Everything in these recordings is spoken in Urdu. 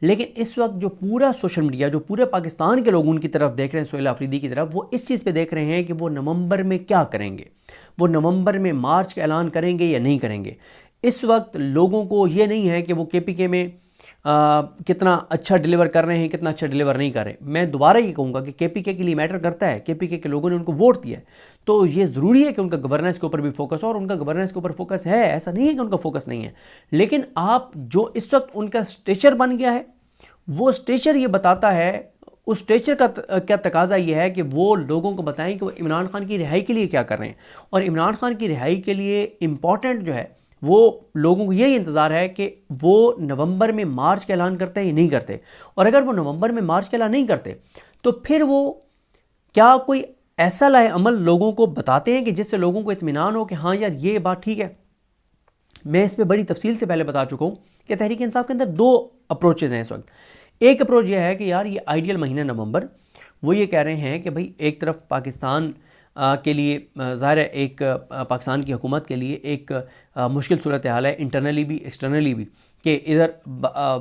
لیکن اس وقت جو پورا سوشل میڈیا، جو پورے پاکستان کے لوگ ان کی طرف دیکھ رہے ہیں، سہیل آفریدی کی طرف، وہ اس چیز پہ دیکھ رہے ہیں کہ وہ نومبر میں کیا کریں گے، وہ نومبر میں مارچ کا اعلان کریں گے یا نہیں کریں گے۔ اس وقت لوگوں کو یہ نہیں ہے کہ وہ کے پی کے میں کتنا اچھا ڈیلیور کر رہے ہیں، کتنا اچھا ڈیلیور نہیں کر رہے۔ میں دوبارہ یہ کہوں گا کہ کے پی کے لیے میٹر کرتا ہے، کے پی کے لوگوں نے ان کو ووٹ دیا ہے، تو یہ ضروری ہے کہ ان کا گورننس کے اوپر بھی فوکس ہو، اور ان کا گورننس کے اوپر فوکس ہے، ایسا نہیں ہے کہ ان کا فوکس نہیں ہے۔ لیکن آپ جو اس وقت ان کا اسٹیچر بن گیا ہے، وہ اسٹیچر یہ بتاتا ہے، اس اسٹیچر کا کیا تقاضا یہ ہے کہ وہ لوگوں کو بتائیں کہ وہ عمران خان کی رہائی کے لیے کیا کر رہے ہیں، اور عمران خان کی رہائی کے لیے امپورٹنٹ جو ہے وہ لوگوں کو یہی انتظار ہے کہ وہ نومبر میں مارچ کا اعلان کرتے ہیں یا نہیں کرتے، اور اگر وہ نومبر میں مارچ کا اعلان نہیں کرتے تو پھر وہ کیا کوئی ایسا لائے عمل لوگوں کو بتاتے ہیں کہ جس سے لوگوں کو اطمینان ہو کہ ہاں یار یہ بات ٹھیک ہے۔ میں اس میں بڑی تفصیل سے پہلے بتا چکا ہوں کہ تحریک انصاف کے اندر دو اپروچز ہیں اس وقت۔ ایک اپروچ یہ ہے کہ یار یہ آئیڈیل مہینہ نومبر، وہ یہ کہہ رہے ہیں کہ بھئی ایک طرف پاکستان کے لیے ظاہر ہے، ایک پاکستان کی حکومت کے لیے ایک مشکل صورتحال ہے، انٹرنلی بھی ایکسٹرنلی بھی، کہ ادھر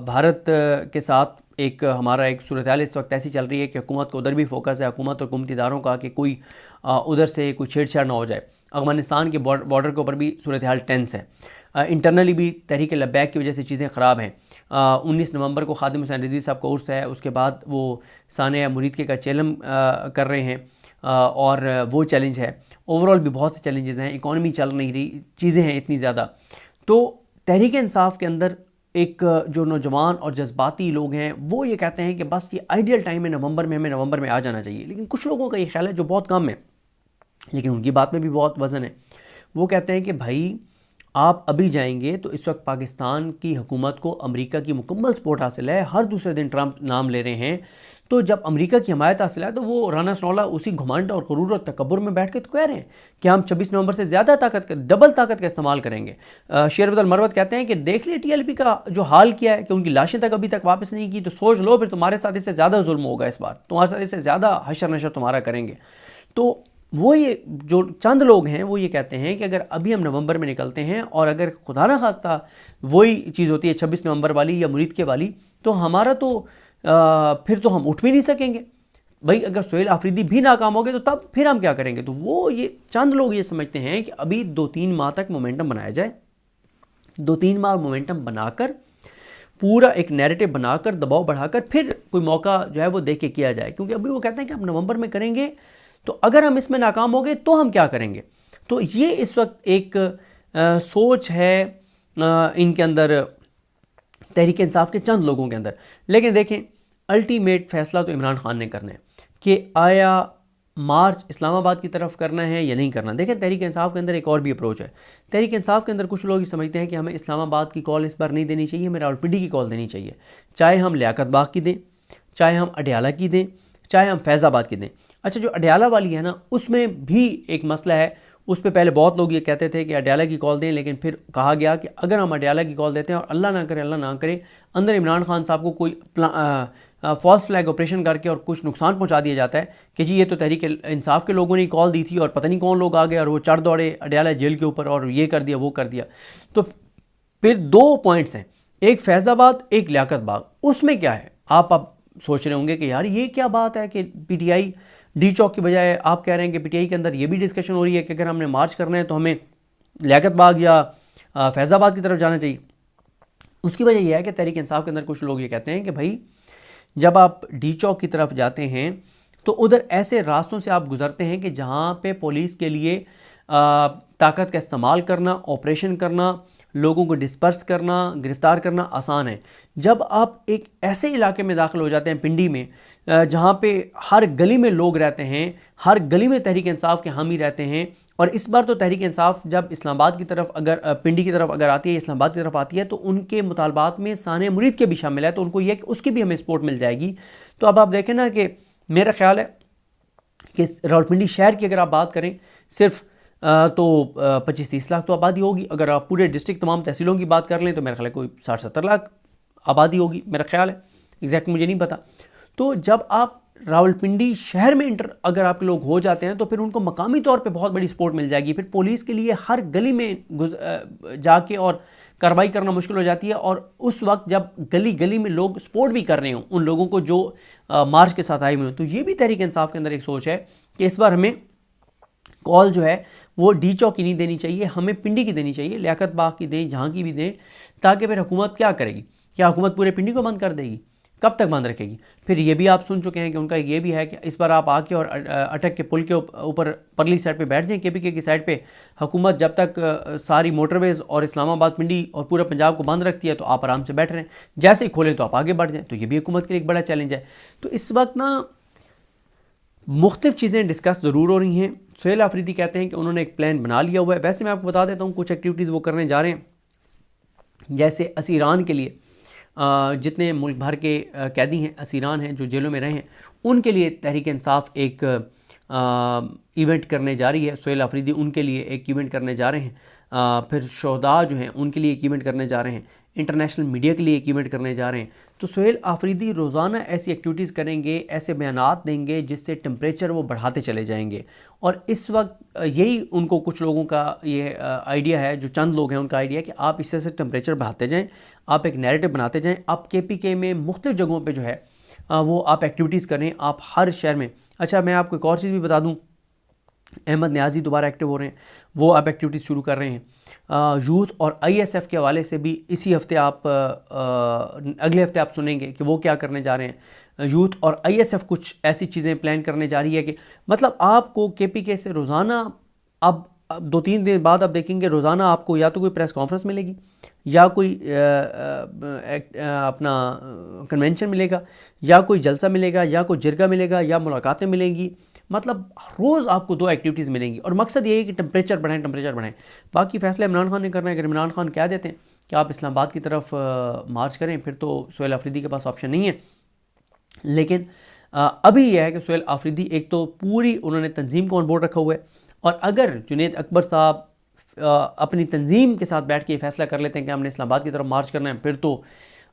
بھارت کے ساتھ ہمارا ایک صورتحال اس وقت ایسی چل رہی ہے کہ حکومت کو ادھر بھی فوکس ہے، حکومت اور حکومتی اداروں کا، کہ کوئی ادھر سے کوئی چھیڑ چھاڑ نہ ہو جائے۔ افغانستان کے بارڈر کے اوپر بھی صورتحال ٹینس ہے، انٹرنلی بھی تحریک لبیک کی وجہ سے چیزیں خراب ہیں۔ 19 نومبر کو خادم حسین رضوی صاحب کا عرس ہے، اس کے بعد وہ سانحہ مرید کا چیلم کر رہے ہیں، اور وہ چیلنج ہے۔ اوورال بھی بہت سے چیلنجز ہیں، اکانومی چل نہیں رہی، چیزیں ہیں اتنی زیادہ۔ تو تحریک انصاف کے اندر ایک جو نوجوان اور جذباتی لوگ ہیں وہ یہ کہتے ہیں کہ بس یہ آئیڈیل ٹائم ہے نومبر میں، ہمیں نومبر میں آ جانا چاہیے۔ لیکن کچھ لوگوں کا یہ خیال ہے جو بہت کم ہے، لیکن ان کی بات میں بھی بہت وزن ہے، وہ کہتے ہیں کہ بھائی آپ ابھی جائیں گے تو اس وقت پاکستان کی حکومت کو امریکہ کی مکمل سپورٹ حاصل ہے، ہر دوسرے دن ٹرمپ نام لے رہے ہیں، تو جب امریکہ کی حمایت حاصل ہے تو وہ رانا ثناء اللہ اسی گھمنڈ اور غرور اور تکبر میں بیٹھ کے تو کہہ رہے ہیں کہ ہم 26 نومبر سے زیادہ ڈبل طاقت کا استعمال کریں گے۔ شیروز المروت کہتے ہیں کہ دیکھ لیں ٹی ایل پی کا جو حال کیا ہے، کہ ان کی لاشیں تک ابھی تک واپس نہیں کی، تو سوچ لو پھر تمہارے ساتھ اس سے زیادہ ظلم ہوگا، اس بار تمہارے ساتھ اس سے زیادہ حشر نشر تمہارا کریں گے۔ تو وہ یہ جو چند لوگ ہیں وہ یہ کہتے ہیں کہ اگر ابھی ہم نومبر میں نکلتے ہیں اور اگر خدا نہ خواستہ وہی چیز ہوتی ہے 26 نومبر والی یا مرید کے والی، تو ہمارا تو پھر تو ہم اٹھ بھی نہیں سکیں گے۔ بھائی اگر سہیل آفریدی بھی ناکام ہو گئے تو تب پھر ہم کیا کریں گے؟ تو وہ یہ چند لوگ یہ سمجھتے ہیں کہ ابھی 2-3 ماہ تک مومنٹم بنایا جائے، 2-3 ماہ مومنٹم بنا کر پورا ایک نیریٹو بنا کر دباؤ بڑھا کر پھر کوئی موقع جو ہے وہ دیکھ کے کیا جائے، کیونکہ ابھی وہ کہتے ہیں کہ ہم نومبر میں کریں گے تو اگر ہم اس میں ناکام ہو گئے تو ہم کیا کریں گے۔ تو یہ اس وقت ایک سوچ ہے ان کے اندر، تحریک انصاف کے چند لوگوں کے اندر۔ لیکن دیکھیں الٹیمیٹ فیصلہ تو عمران خان نے کرنا ہے کہ آیا مارچ اسلام آباد کی طرف کرنا ہے یا نہیں کرنا۔ دیکھیں تحریک انصاف کے اندر ایک اور بھی اپروچ ہے۔ تحریک انصاف کے اندر کچھ لوگ یہ سمجھتے ہیں کہ ہمیں اسلام آباد کی کال اس بار نہیں دینی چاہیے، ہمیں راولپنڈی کی کال دینی چاہیے، چاہے ہم لیاقت باغ کی دیں، چاہے ہم اڈیالہ کی دیں، چاہے ہم فیض آباد کی دیں۔ اچھا جو اڈیالہ والی ہے نا، اس میں بھی ایک مسئلہ ہے، اس پہ پہلے بہت لوگ یہ کہتے تھے کہ اڈیالہ کی کال دیں، لیکن پھر کہا گیا کہ اگر ہم اڈیالہ کی کال دیتے ہیں اور اللہ نہ کرے اندر عمران خان صاحب کو کوئی فالس فلیگ آپریشن کر کے اور کچھ نقصان پہنچا دیا جاتا ہے کہ جی یہ تو تحریک انصاف کے لوگوں نے کال دی تھی اور پتہ نہیں کون لوگ آ گئے اور وہ چڑھ دوڑے اڈیالہ جیل کے اوپر اور یہ کر دیا وہ کر دیا، تو پھر 2 پوائنٹس ہیں، ایک فیض آباد ایک لیاقت باغ۔ اس میں کیا ہے، آپ اب سوچ رہے ہوں گے کہ یار یہ کیا بات ہے کہ پی ٹی آئی ڈی چوک کی بجائے آپ کہہ رہے ہیں کہ پی ٹی آئی کے اندر یہ بھی ڈسکشن ہو رہی ہے کہ اگر ہم نے مارچ کرنا ہے تو ہمیں لیاقت باغ یا فیض آباد کی طرف جانا چاہیے۔ اس کی وجہ یہ ہے کہ تحریک انصاف کے اندر کچھ لوگ یہ کہتے ہیں کہ بھائی جب آپ ڈی چوک کی طرف جاتے ہیں تو ادھر ایسے راستوں سے آپ گزرتے ہیں کہ جہاں پہ پولیس کے لیے طاقت کا استعمال کرنا، آپریشن کرنا، لوگوں کو ڈسپرس کرنا، گرفتار کرنا آسان ہے۔ جب آپ ایک ایسے علاقے میں داخل ہو جاتے ہیں پنڈی میں، جہاں پہ ہر گلی میں لوگ رہتے ہیں، ہر گلی میں تحریک انصاف کے حامی رہتے ہیں، اور اس بار تو تحریک انصاف جب اسلام آباد کی طرف پنڈی کی طرف اگر آتی ہے، اسلام آباد کی طرف آتی ہے، تو ان کے مطالبات میں سانحہ مرید کے بھی شامل ہے، تو ان کو یہ کہ اس کی بھی ہمیں سپورٹ مل جائے گی۔ تو اب آپ دیکھیں نا کہ میرا خیال ہے کہ راولپنڈی شہر کی اگر آپ بات کریں صرف تو 25-30 لاکھ تو آبادی ہوگی، اگر آپ پورے ڈسٹرکٹ تمام تحصیلوں کی بات کر لیں تو میرا خیال ہے کوئی 60-70 لاکھ آبادی ہوگی، میرا خیال ہے، ایگزیکٹ مجھے نہیں پتا۔ تو جب آپ راولپنڈی شہر میں اگر آپ کے لوگ ہو جاتے ہیں تو پھر ان کو مقامی طور پہ بہت بڑی سپورٹ مل جائے گی. پھر پولیس کے لیے ہر گلی میں جا کے اور کارروائی کرنا مشکل ہو جاتی ہے, اور اس وقت جب گلی گلی میں لوگ سپورٹ بھی کر رہے ہوں ان لوگوں کو جو مارچ کے ساتھ آئے ہوئے ہوں. تو یہ بھی تحریک انصاف کے اندر ایک سوچ ہے کہ اس بار ہمیں کال جو ہے وہ ڈی چوک کی نہیں دینی چاہیے, ہمیں پنڈی کی دینی چاہیے, لیاقت باغ کی دیں, جہاں کی بھی دیں, تاکہ پھر حکومت کیا کرے گی؟ کیا حکومت پورے پنڈی کو بند کر دے گی؟ کب تک بند رکھے گی؟ پھر یہ بھی آپ سن چکے ہیں کہ ان کا یہ بھی ہے کہ اس بار آپ آ کے اور اٹک کے پل کے اوپر پرلی سائڈ پہ بیٹھ جائیں, کے پی کے کی سائڈ پہ. حکومت جب تک ساری موٹر ویز اور اسلام آباد پنڈی اور پورا پنجاب کو بند رکھتی ہے تو آپ آرام سے بیٹھ رہے ہیں, جیسے ہی کھولیں تو آپ آگے بڑھ جائیں. تو یہ بھی حکومت کے لیے ایک بڑا چیلنج ہے. تو اس وقت مختلف چیزیں ڈسکس ضرور ہو رہی ہیں. سہیل آفریدی کہتے ہیں کہ انہوں نے ایک پلان بنا لیا ہوا ہے. ویسے میں آپ کو بتا دیتا ہوں کچھ ایکٹیویٹیز وہ کرنے جا رہے ہیں, جیسے اسیران کے لیے جتنے ملک بھر کے قیدی ہیں, اسیران ہیں جو جیلوں میں رہے ہیں, ان کے لیے تحریک انصاف ایک ایونٹ کرنے جا رہی ہے. سہیل آفریدی ان کے لیے ایک ایونٹ کرنے جا رہے ہیں. پھر شہداء جو ہیں ان کے لیے ایک ایونٹ کرنے جا رہے ہیں. انٹرنیشنل میڈیا کے لیے ایک ایونٹ کرنے جا رہے ہیں. تو سہیل آفریدی روزانہ ایسی ایکٹیویٹیز کریں گے, ایسے بیانات دیں گے جس سے ٹمپریچر وہ بڑھاتے چلے جائیں گے. اور اس وقت یہی ان کو کچھ لوگوں کا یہ آئیڈیا ہے, جو چند لوگ ہیں ان کا آئیڈیا ہے کہ آپ اس سے ٹمپریچر بڑھاتے جائیں, آپ ایک نیریٹو بناتے جائیں. آپ کے پی کے میں مختلف جگہوں پہ جو ہے وہ آپ ایکٹیویٹیز کریں, آپ ہر شہر میں. اچھا میں آپ کو ایک اور چیز بھی بتا دوں, احمد نیازی دوبارہ ایکٹیو ہو رہے ہیں, وہ اب ایکٹیویٹیز شروع کر رہے ہیں. یوتھ اور آئی ایس ایف کے حوالے سے بھی اسی ہفتے اگلے ہفتے آپ سنیں گے کہ وہ کیا کرنے جا رہے ہیں. یوتھ اور آئی ایس ایف کچھ ایسی چیزیں پلان کرنے جا رہی ہے کہ مطلب آپ کو کے پی کے سے روزانہ اب 2-3 دن بعد آپ دیکھیں گے روزانہ آپ کو یا تو کوئی پریس کانفرنس ملے گی, یا کوئی اپنا کنونشن ملے گا, یا کوئی جلسہ ملے گا, یا کوئی جرگہ ملے گا, یا ملاقاتیں ملیں گی. مطلب روز آپ کو 2 ایکٹیویٹیز ملیں گی, اور مقصد یہ ہے کہ ٹمپریچر بڑھائیں. باقی فیصلہ عمران خان نے کرنا ہے. اگر عمران خان کہہ دیتے ہیں کہ آپ اسلام آباد کی طرف مارچ کریں, پھر تو سہیل آفریدی کے پاس آپشن نہیں ہے. لیکن ابھی یہ ہے کہ سہیل آفریدی ایک تو پوری انہوں نے تنظیم کو آن بورڈ رکھا ہوا ہے, اور اگر جنید اکبر صاحب اپنی تنظیم کے ساتھ بیٹھ کے یہ فیصلہ کر لیتے ہیں کہ ہم نے اسلام آباد کی طرف مارچ کرنا ہے, پھر تو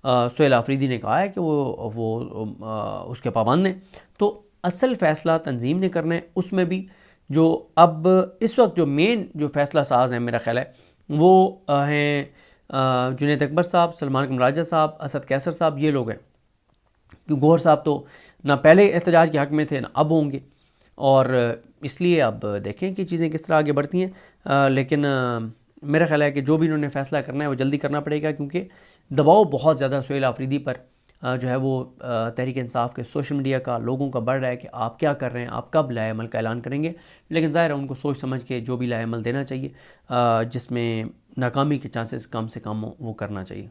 سہیل آفریدی نے کہا ہے کہ وہ اس کے پابند ہیں. تو اصل فیصلہ تنظیم نے کرنا ہے. اس میں بھی جو اب اس وقت جو مین جو فیصلہ ساز ہیں میرا خیال ہے وہ ہیں جنید اکبر صاحب, سلمان قمراجہ صاحب, اسد کیسر صاحب, یہ لوگ ہیں. کہ گوہر صاحب تو نہ پہلے احتجاج کے حق میں تھے نہ اب ہوں گے, اور اس لیے اب دیکھیں کہ چیزیں کس طرح آگے بڑھتی ہیں. لیکن میرا خیال ہے کہ جو بھی انہوں نے فیصلہ کرنا ہے وہ جلدی کرنا پڑے گا, کیونکہ دباؤ بہت زیادہ سہیل آفریدی پر جو ہے وہ تحریک انصاف کے سوشل میڈیا کا, لوگوں کا بڑھ رہا ہے کہ آپ کیا کر رہے ہیں, آپ کب لائے عمل کا اعلان کریں گے. لیکن ظاہر ہے ان کو سوچ سمجھ کے جو بھی لائے عمل دینا چاہیے, جس میں ناکامی کے چانسز کم سے کم ہوں وہ کرنا چاہیے.